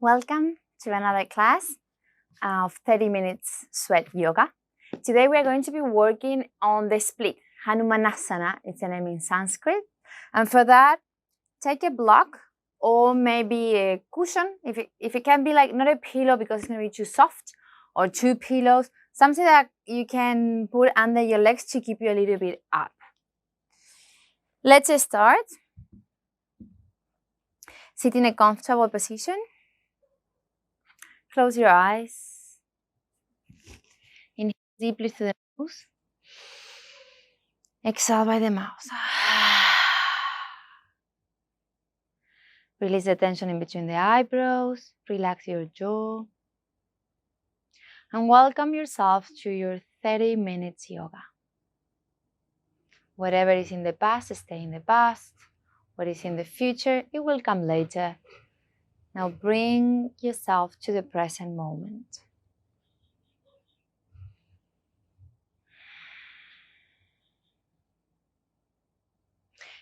Welcome to another class of 30 minutes sweat yoga. Today we are going to be working on the split, Hanumanasana, it's a name in Sanskrit. And for that, take a block or maybe a cushion, if it can be like not a pillow because it's going to be too soft, or two pillows, something that you can put under your legs to keep you a little bit up. Let's start. Sit in a comfortable position. Close your eyes. Inhale deeply through the nose. Exhale by the mouth. Release the tension in between the eyebrows. Relax your jaw. And welcome yourself to your 30 minutes yoga. Whatever is in the past, stay in the past. What is in the future, it will come later. Now bring yourself to the present moment.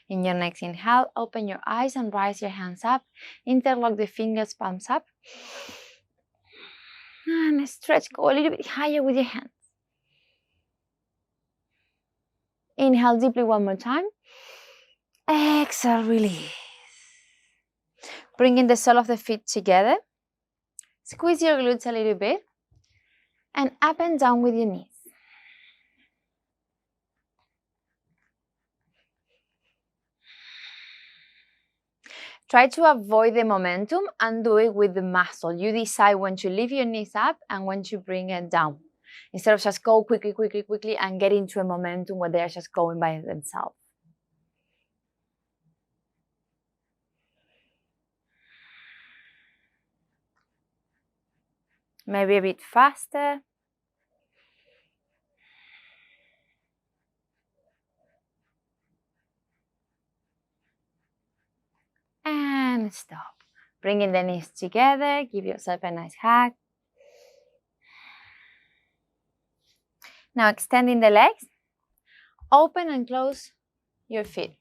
In your next inhale, open your eyes and rise your hands up. Interlock the fingers, palms up. And stretch, go a little bit higher with your hands. Inhale deeply one more time. Exhale, release. Bringing the sole of the feet together. Squeeze your glutes a little bit. And up and down with your knees. Try to avoid the momentum and do it with the muscle. You decide when to lift your knees up and when to bring it down. Instead of just go quickly and get into a momentum where they're just going by themselves. Maybe a bit faster. And stop. Bringing the knees together. Give yourself a nice hug. Now extending the legs. Open and close your feet.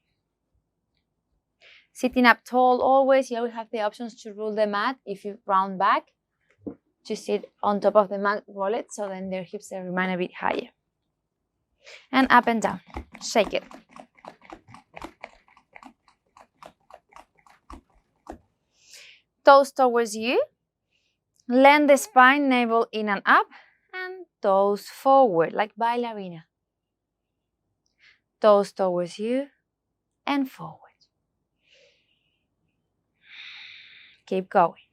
Sitting up tall always. You always have the options to roll the mat. If you round back, to sit on top of the mat, roll it, so then their hips remain a bit higher. And up and down. Shake it. Toes towards you. Lengthen the spine, navel in and up. And toes forward, like ballerina. Toes towards you and forward. Keep going.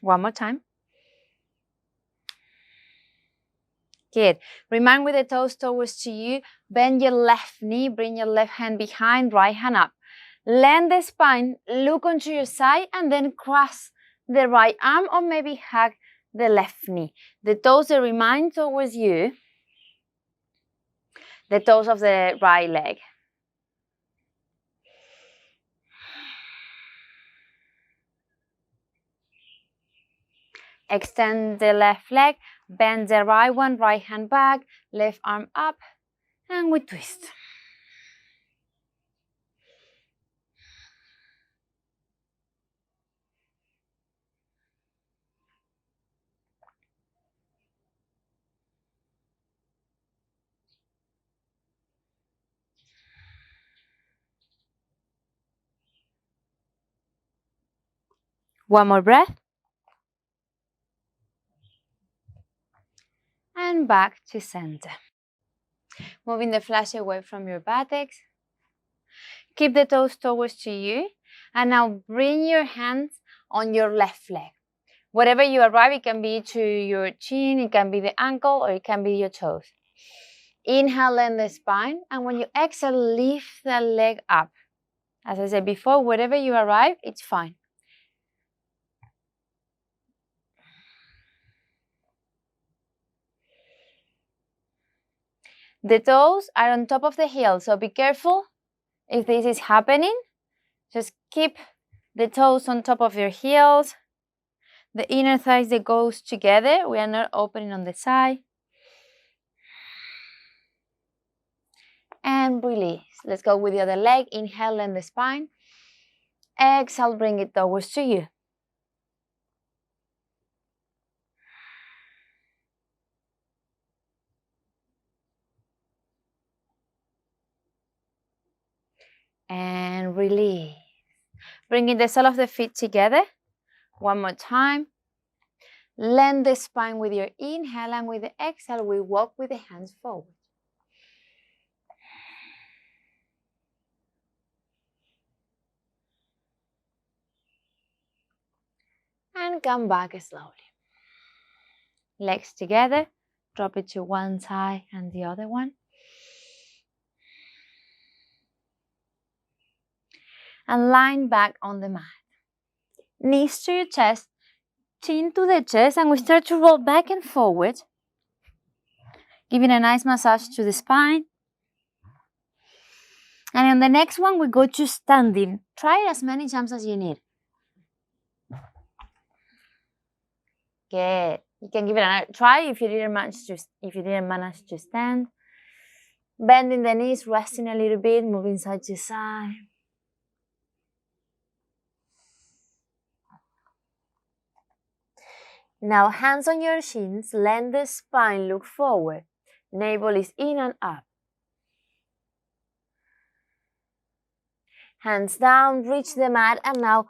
One more time. Good. Remain with the toes towards to you. Bend your left knee. Bring your left hand behind, right hand up. Lengthen the spine. Look onto your side and then cross the right arm or maybe hug the left knee. The toes remain towards you. The toes of the right leg. Extend the left leg, bend the right one, right hand back, left arm up, and we twist. One more breath. And back to center. Moving the flesh away from your buttocks. Keep the toes towards to you. And now bring your hands on your left leg. Whatever you arrive, it can be to your chin, it can be the ankle, or it can be your toes. Inhale, lengthen the spine. And when you exhale, lift the leg up. As I said before, wherever you arrive, it's fine. The toes are on top of the heels, so be careful if this is happening. Just keep the toes on top of your heels. The inner thighs, that goes together. We are not opening on the side. and release. Let's go with the other leg. Inhale, lengthen the spine. Exhale, bring it towards to you. And release. Bringing the sole of the feet together. One more time. Lengthen the spine with your inhale, and with the exhale, we walk with the hands forward. And come back slowly. Legs together. Drop it to one side and the other one. And line back on the mat. Knees to your chest, chin to the chest, and we start to roll back and forward. Giving a nice massage to the spine. And on the next one, we go to standing. Try it as many times as you need. Good. You can give it another try if you didn't manage to stand. Bending the knees, resting a little bit, moving side to side. Now hands on your shins, lengthen the spine, look forward. Navel is in and up. Hands down, reach the mat, and now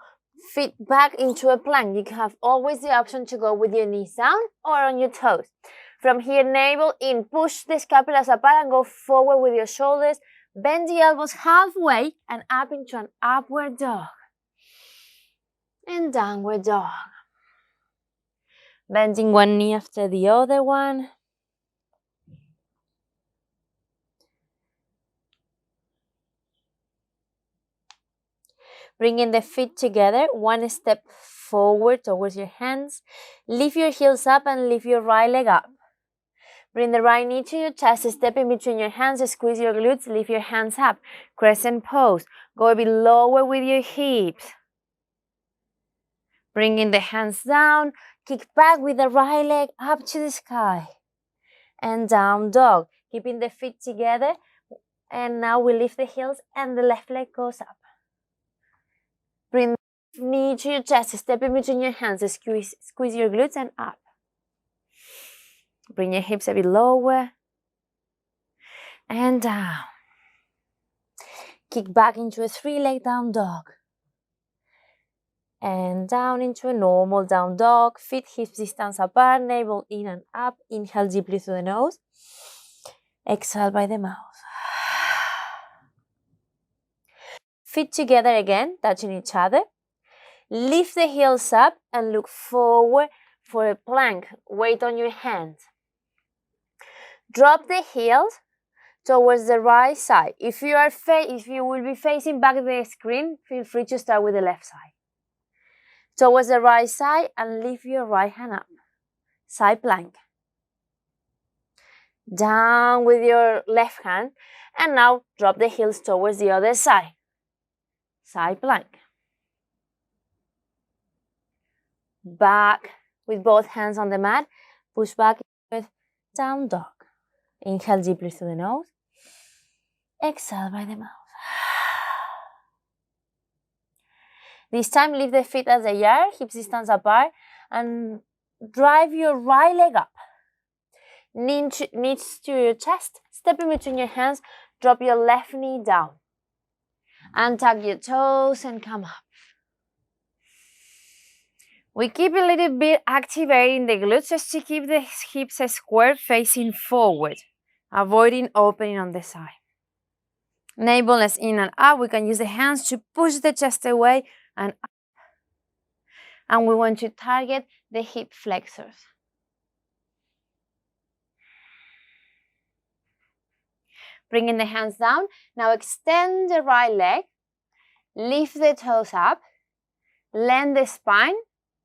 feet back into a plank. You have always the option to go with your knees down or on your toes. From here, navel in, push the scapulas apart and go forward with your shoulders. Bend the elbows halfway and up into an upward dog. And downward dog. Bending one knee after the other one. Bringing the feet together, one step forward towards your hands. Lift your heels up and lift your right leg up. Bring the right knee to your chest, step in between your hands, squeeze your glutes, lift your hands up. Crescent pose. Go a bit lower with your hips. Bringing the hands down, kick back with the right leg up to the sky. And down dog. Keeping the feet together. And now we lift the heels and the left leg goes up. Bring the knee to your chest, step in between your hands, squeeze your glutes and up. Bring your hips a bit lower. And down. Kick back into a three-leg down dog. And down into a normal down dog. Feet hips distance apart, navel in and up. Inhale deeply through the nose. Exhale by the mouth. Feet together again, touching each other. Lift the heels up and look forward for a plank. Weight on your hands. Drop the heels towards the right side. If you will be facing back the screen, feel free to start with the left side. Towards the right side and lift your right hand up. Side plank. Down with your left hand and now drop the heels towards the other side. Side plank. Back with both hands on the mat. Push back with down dog. Inhale deeply through the nose. Exhale by the mouth. This time, lift the feet as they are, hips distance apart, and drive your right leg up. Knees to your chest, step in between your hands, drop your left knee down. Untuck your toes and come up. We keep a little bit activating the glutes just to keep the hips square facing forward, avoiding opening on the side. Navel is in and up. We can use the hands to push the chest away and up. And we want to target the hip flexors. Bringing the hands down. Now extend the right leg. Lift the toes up. Lengthen the spine.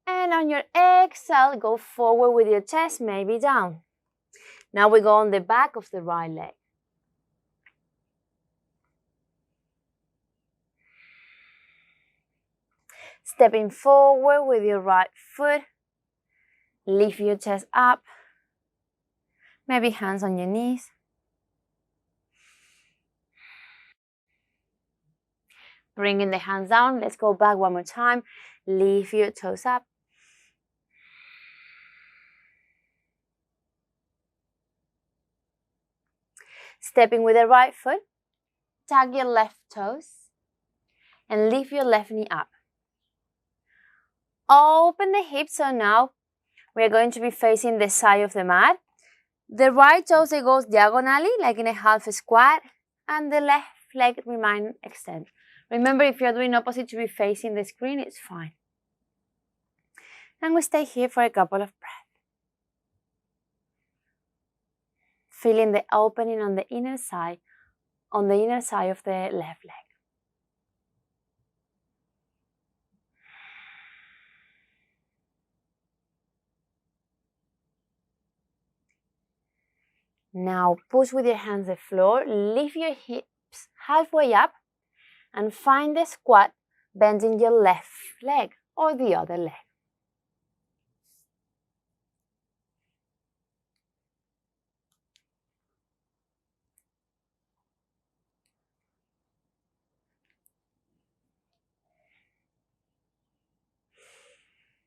And on your exhale, go forward with your chest, maybe down. Now we go on the back of the right leg. Stepping forward with your right foot. Lift your chest up. Maybe hands on your knees. Bringing the hands down. Let's go back one more time. Lift your toes up. Stepping with the right foot. Tag your left toes. And lift your left knee up. Open the hips. So now we're going to be facing the side of the mat. The right toes, it goes diagonally, like in a half squat. And the left leg remain extended. Remember, if you're doing opposite to be facing the screen, it's fine. And we stay here for a couple of breaths. Feeling the opening on the inner side of the left leg. Now push with your hands the floor, lift your hips halfway up, and find the squat bending your left leg or the other leg.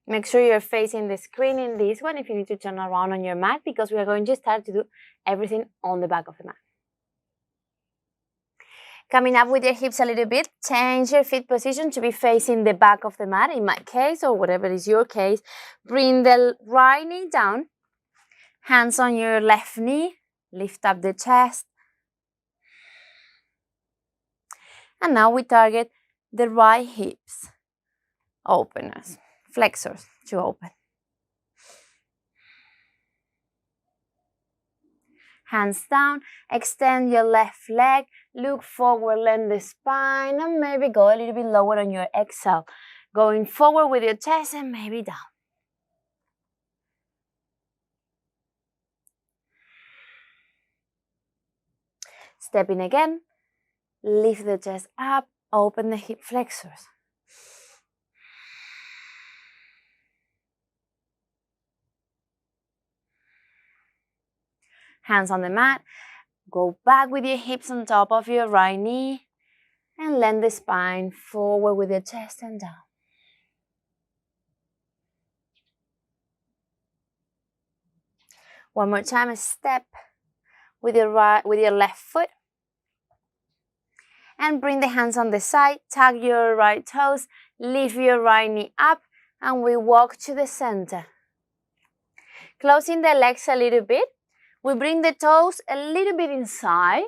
Make sure you're facing the screen in this one if you need to turn around on your mat, because we are going to start to do everything on the back of the mat. Coming up with your hips a little bit, change your feet position to be facing the back of the mat in my case, or whatever is your case. Bring the right knee down, hands on your left knee, lift up the chest. And now we target the right hips, openers, flexors to open. Hands down, extend your left leg, look forward, lengthen the spine, and maybe go a little bit lower on your exhale. Going forward with your chest and maybe down. Stepping again, lift the chest up, open the hip flexors. Hands on the mat. Go back with your hips on top of your right knee and lengthen the spine forward with your chest and down. One more time, step with your left foot and bring the hands on the side, tag your right toes, lift your right knee up, and we walk to the center. Closing the legs a little bit. We bring the toes a little bit inside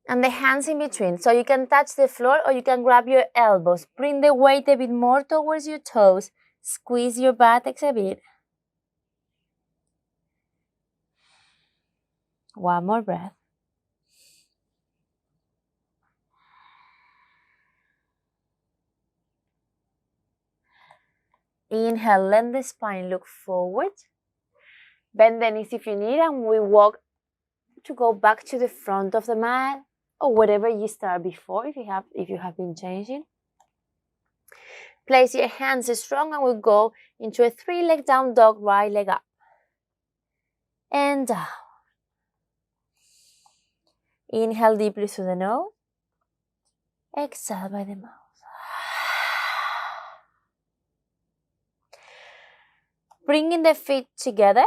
and the hands in between. So you can touch the floor or you can grab your elbows. Bring the weight a bit more towards your toes. Squeeze your buttocks a bit. One more breath. Inhale, lengthen the spine, look forward. Bend the knees if you need, and we walk to go back to the front of the mat or whatever you start before if you have been changing. Place your hands strong and we'll go into a 3-leg down dog, right leg up. And down. Inhale deeply through the nose. Exhale by the mouth. Bringing the feet together.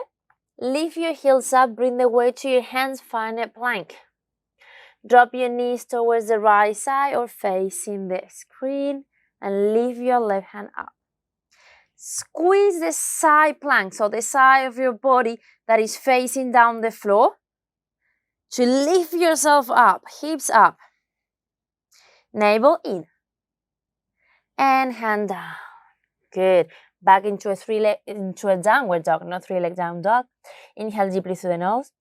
Lift your heels up, bring the weight to your hands, find a plank. Drop your knees towards the right side or facing the screen and lift your left hand up. Squeeze the side plank, so the side of your body that is facing down the floor, to lift yourself up, hips up. Navel in. And hand down. Good. Back into a downward dog, not 3-leg down dog. Inhale deeply through the nose.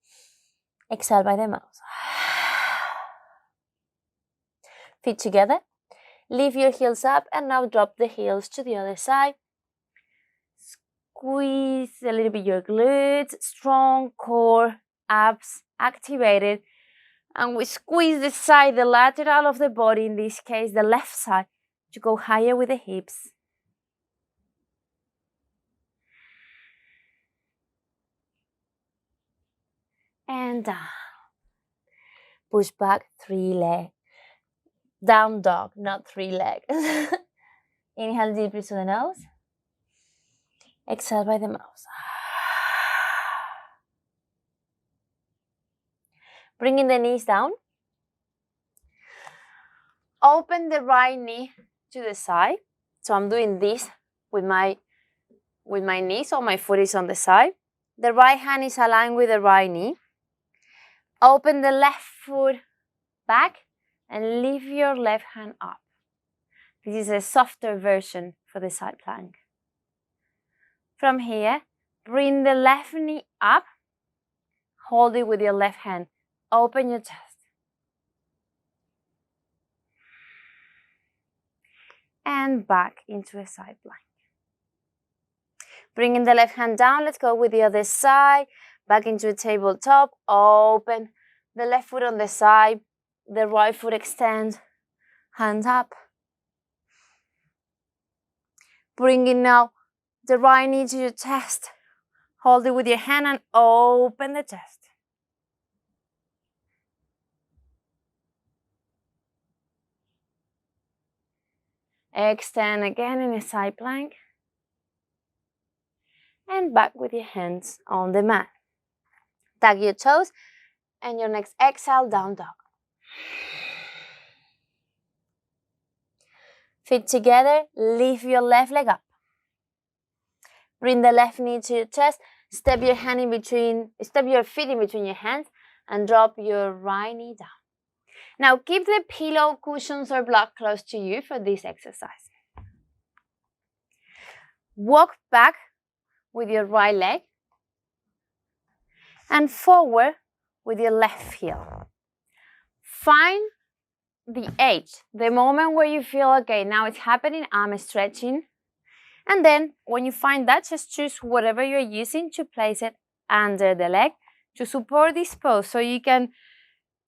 Exhale by the mouth. Feet together. Lift your heels up and now drop the heels to the other side. Squeeze a little bit your glutes, strong core, abs activated. And we squeeze the side, the lateral of the body, in this case the left side, to go higher with the hips. And down. Push back, 3 leg. Down dog, not 3 legs. Inhale deeply through the nose. Exhale by the mouth. Bringing the knees down. Open the right knee to the side. So I'm doing this with my knee, so my foot is on the side. The right hand is aligned with the right knee. Open the left foot back and lift your left hand up. This is a softer version for the side plank. From here, bring the left knee up. Hold it with your left hand. Open your chest. And back into a side plank. Bringing the left hand down, let's go with the other side. Back into a tabletop. Open the left foot on the side. The right foot extends. Hands up. Bringing now the right knee to your chest. Hold it with your hand and open the chest. Extend again in a side plank. And back with your hands on the mat. Tag your toes and your next exhale, down dog. Feet together, lift your left leg up. Bring the left knee to your chest, step your feet in between your hands and drop your right knee down. Now keep the pillow, cushions or block close to you for this exercise. Walk back with your right leg and forward with your left heel. Find the edge, the moment where you feel, okay, now it's happening, I'm stretching. And then when you find that, just choose whatever you're using to place it under the leg to support this pose so you can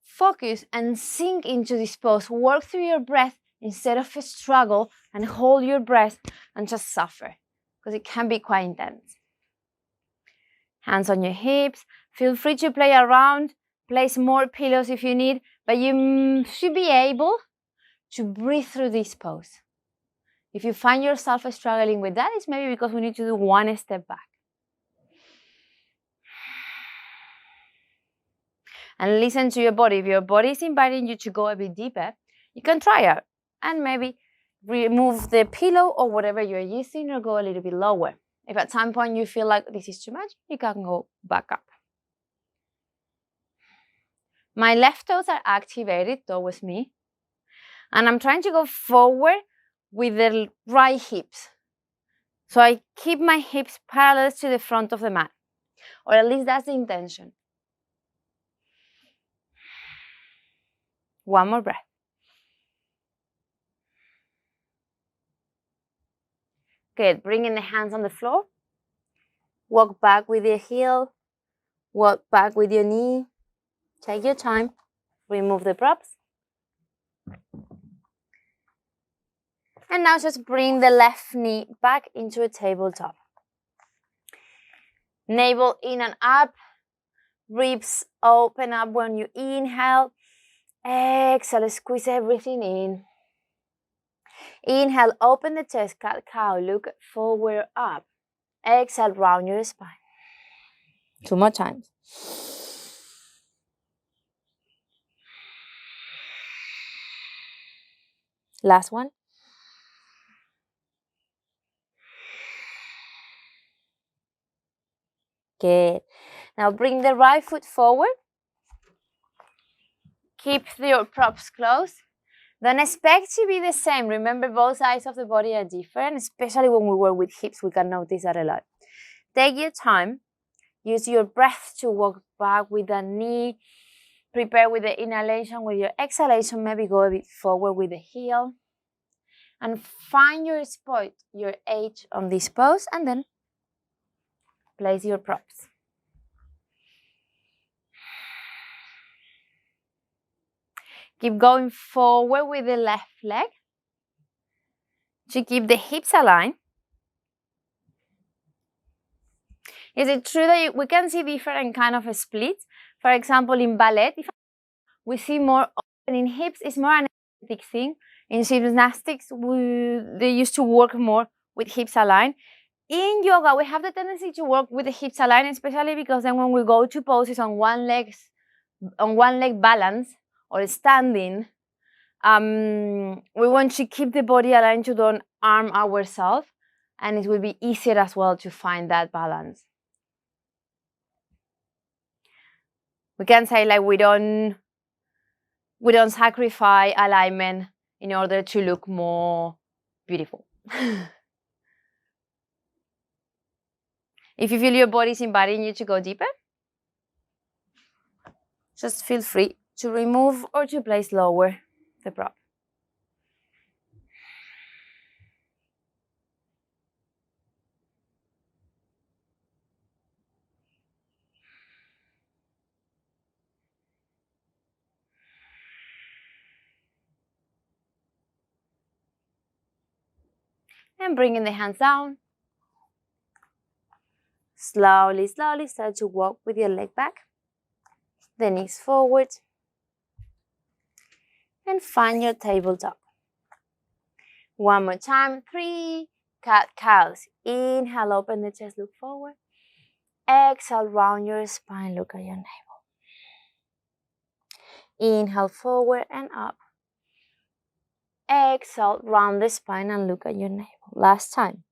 focus and sink into this pose. Work through your breath instead of a struggle and hold your breath and just suffer because it can be quite intense. Hands on your hips. Feel free to play around. Place more pillows if you need, but you should be able to breathe through this pose. If you find yourself struggling with that, it's maybe because we need to do one step back. And listen to your body. If your body is inviting you to go a bit deeper, you can try it and maybe remove the pillow or whatever you're using or go a little bit lower. If at some point you feel like this is too much, you can go back up. My left toes are activated towards me. And I'm trying to go forward with the right hips. So I keep my hips parallel to the front of the mat. Or at least that's the intention. One more breath. Good. Bringing the hands on the floor. Walk back with your heel. Walk back with your knee. Take your time. Remove the props. And now just bring the left knee back into a tabletop. Navel in and up. Ribs open up when you inhale. Exhale, squeeze everything in. Inhale, open the chest, cat cow, look forward up. Exhale, round your spine. 2 more times. Last one. Good. Now bring the right foot forward. Keep your props close. Don't expect to be the same. Remember, both sides of the body are different, especially when we work with hips. We can notice that a lot. Take your time. Use your breath to walk back with the knee. Prepare with the inhalation. With your exhalation, maybe go a bit forward with the heel. And find your spot, your edge on this pose, and then place your props. Keep going forward with the left leg to keep the hips aligned. Is it true that we can see different kind of splits? For example, in ballet, if we see more opening hips, it's more an thing. In gymnastics, they used to work more with hips aligned. In yoga, we have the tendency to work with the hips aligned, especially because then when we go to poses on one leg balance or standing, we want to keep the body aligned to don't arm ourselves, and it will be easier as well to find that balance. We can say like we don't sacrifice alignment in order to look more beautiful. If you feel your body is inviting you to go deeper, just feel free to remove or to place lower the prop. And bringing the hands down. Slowly, slowly start to walk with your leg back. The knees forward. And find your tabletop. One more time. 3 cat-cows. Inhale, open the chest, look forward. Exhale, round your spine, look at your navel. Inhale, forward and up. Exhale, round the spine and look at your navel. Last time.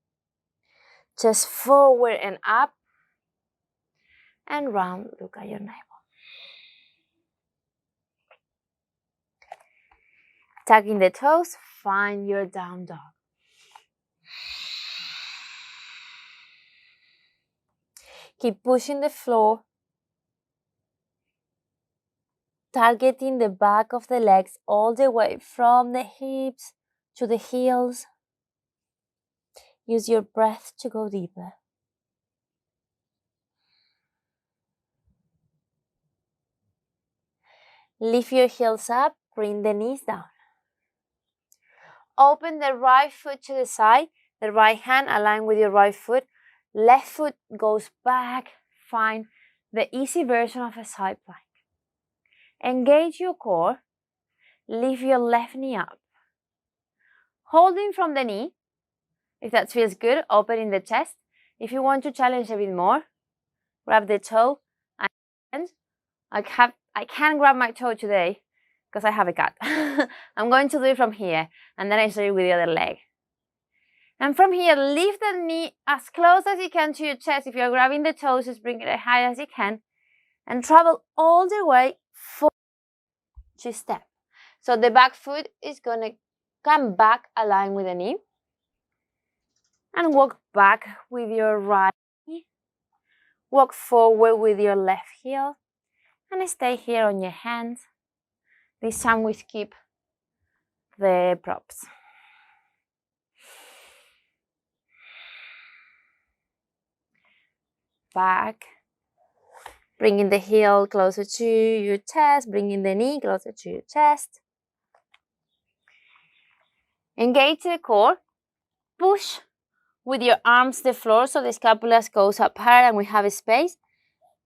Just forward and up. And round, look at your navel. Tucking the toes, find your down dog. Keep pushing the floor. Targeting the back of the legs all the way from the hips to the heels. Use your breath to go deeper. Lift your heels up, bring the knees down. Open the right foot to the side, the right hand aligned with your right foot. Left foot goes back. Find the easy version of a side plank. Engage your core. Lift your left knee up. Holding from the knee. If that feels good, opening the chest. If you want to challenge a bit more, grab the toe and I can't grab my toe today because I have a cut. I'm going to do it from here and then I show you with the other leg. And from here, lift the knee as close as you can to your chest. If you're grabbing the toes, just bring it as high as you can and travel all the way forward to step. So the back foot is going to come back, align with the knee. And walk back with your right knee. Walk forward with your left heel. And stay here on your hands. This time we skip the props. Back. Bringing the heel closer to your chest. Bringing the knee closer to your chest. Engage the core. Push with your arms the floor so the scapula goes up higher and we have a space.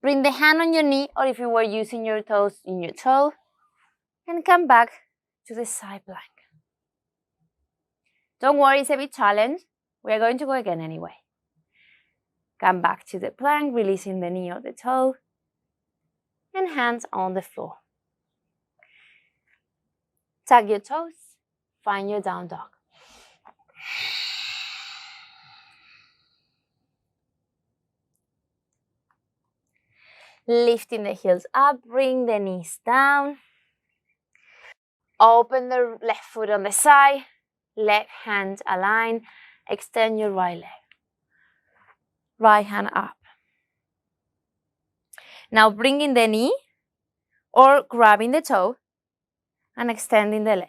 Bring the hand on your knee, or if you were using your toes in your toe, and come back to the side plank. Don't worry, it's a bit challenge. We are going to go again anyway. Come back to the plank, releasing the knee or the toe, and hands on the floor. Tuck your toes, find your down dog. Lifting the heels up, bring the knees down. Open the left foot on the side, left hand align, extend your right leg. Right hand up. Now bringing the knee or grabbing the toe and extending the leg.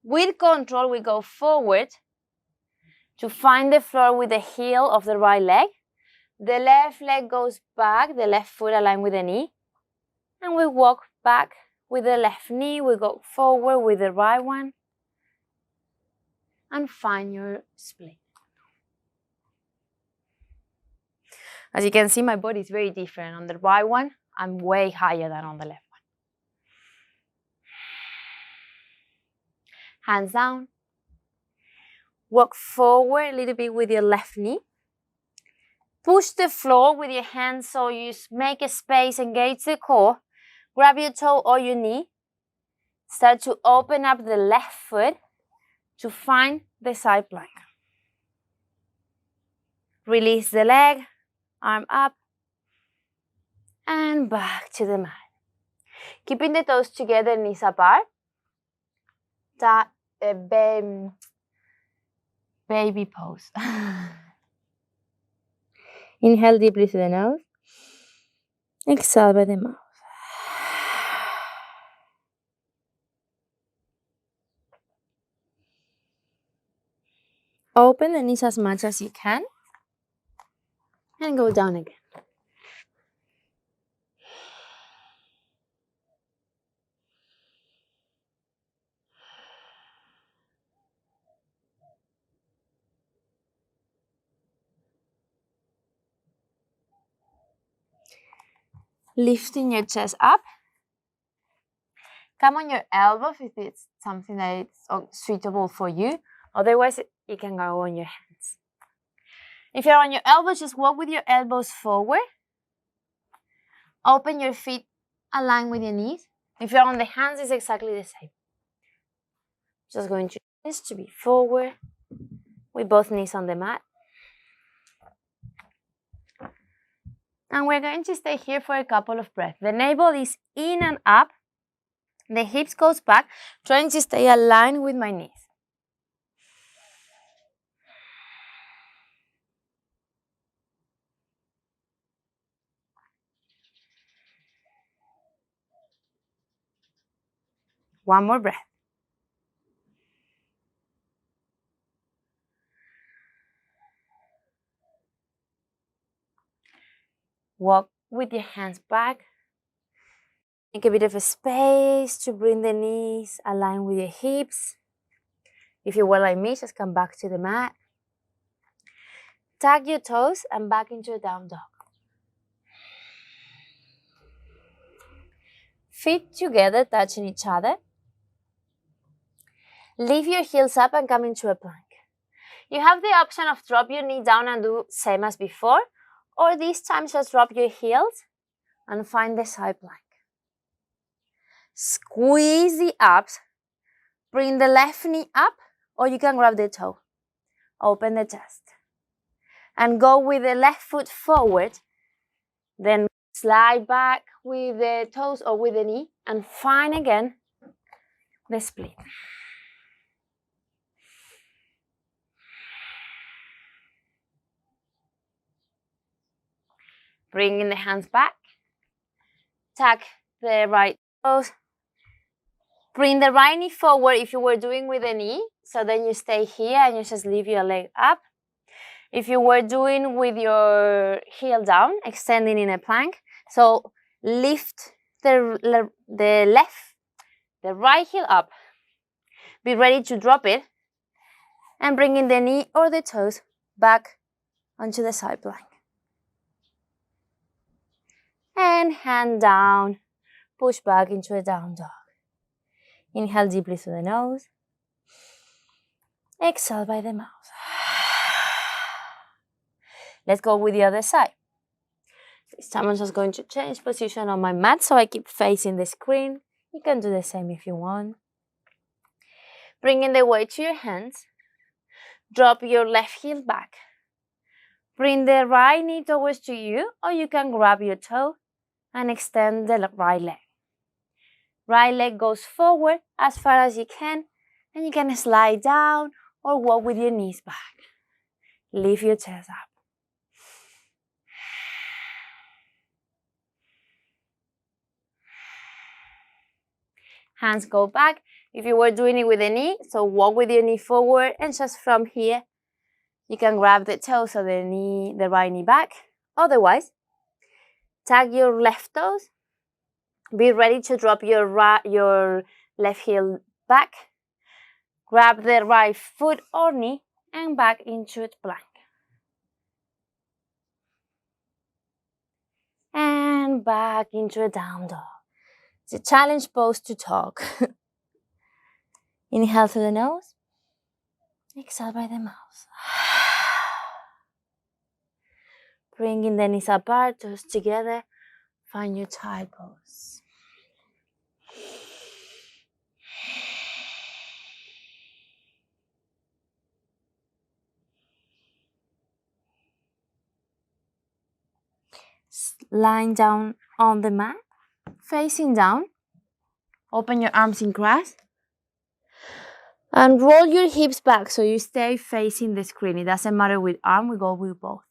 With control, we go forward to find the floor with the heel of the right leg. The left leg goes back, the left foot aligned with the knee. And we walk back with the left knee. We go forward with the right one. And find your split. As you can see, my body is very different. On the right one, I'm way higher than on the left one. hands down. Walk forward a little bit with your left knee. Push the floor with your hands so you make a space, engage the core. Grab your toe or your knee. Start to open up the left foot to find the side plank. Release the leg, arm up, and back to the mat. Keeping the toes together, knees apart. Baby pose. Inhale deeply through the nose. Exhale by the mouth. Open the knees as much as you can. And go down again. Lifting your chest up. Come on your elbows if it's something that is suitable for you. Otherwise, you can go on your hands. If you're on your elbows, just walk with your elbows forward. Open your feet, align with your knees. If you're on the hands, it's exactly the same. Just going to be forward with both knees on the mat. And we're going to stay here for a couple of breaths. The navel is in and up. The hips goes back, trying to stay aligned with my knees. One more breath. Walk with your hands back. Make a bit of a space to bring the knees, align with your hips. If you were like me, just come back to the mat. Tag your toes and back into a down dog. Feet together, touching each other. Lift your heels up and come into a plank. You have the option of drop your knee down and do same as before, or this time just drop your heels and find the side plank. Squeeze the abs, bring the left knee up, or you can grab the toe. Open the chest. And go with the left foot forward, then slide back with the toes or with the knee, and find again the split. Bringing the hands back. Tuck the right toes. Bring the right knee forward if you were doing with the knee. So then you stay here and you just leave your leg up. If you were doing with your heel down, extending in a plank. So lift the right heel up. Be ready to drop it. And bringing the knee or the toes back onto the side plank. And hand down, push back into a down dog. Inhale deeply through the nose. Exhale by the mouth. Let's go with the other side. This time I'm just going to change position on my mat so I keep facing the screen. You can do the same if you want. Bringing the weight to your hands. Drop your left heel back. Bring the right knee towards to you, or you can grab your toe and extend the right leg. Right leg goes forward as far as you can, and you can slide down or walk with your knees back. Lift your chest up. Hands go back. If you were doing it with the knee, so walk with your knee forward, and just from here, you can grab the toes of the right knee back. Otherwise, tag your left toes. Be ready to drop your left heel back. Grab the right foot or knee and back into a plank. And back into a down dog. It's a challenge pose to talk. Inhale through the nose. Exhale by the mouth. Bringing the knees apart, toes together. Find your child pose. Lying down on the mat, facing down. Open your arms in cross. And roll your hips back so you stay facing the screen. It doesn't matter with arm, we go with both.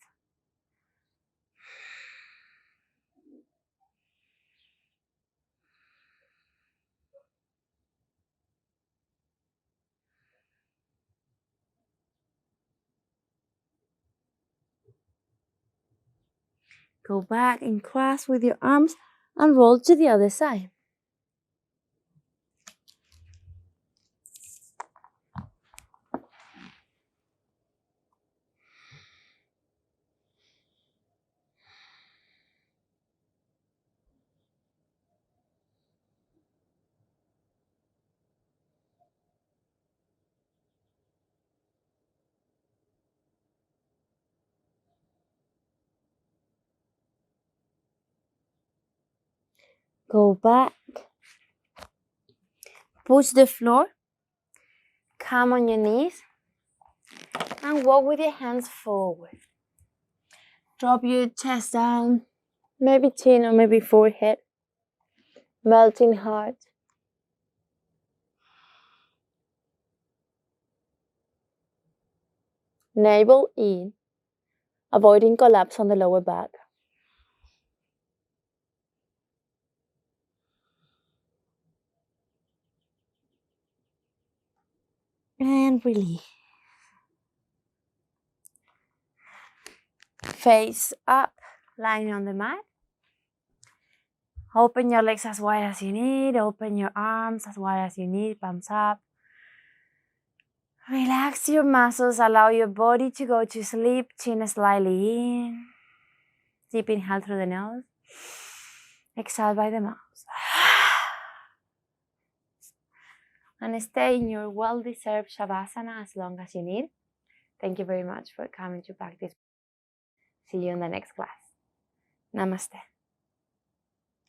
Go back in cross with your arms and roll to the other side. Go back. Push the floor. Come on your knees. And walk with your hands forward. Drop your chest down. Maybe chin or maybe forehead. Melting heart. Navel in. Avoiding collapse on the lower back. And release. Face up, lying on the mat. Open your legs as wide as you need. Open your arms as wide as you need. Palms up. Relax your muscles. Allow your body to go to sleep. Chin slightly in. Deep inhale through the nose. Exhale by the mouth. And stay in your well-deserved Shavasana as long as you need. Thank you very much for coming to practice. See you in the next class. Namaste.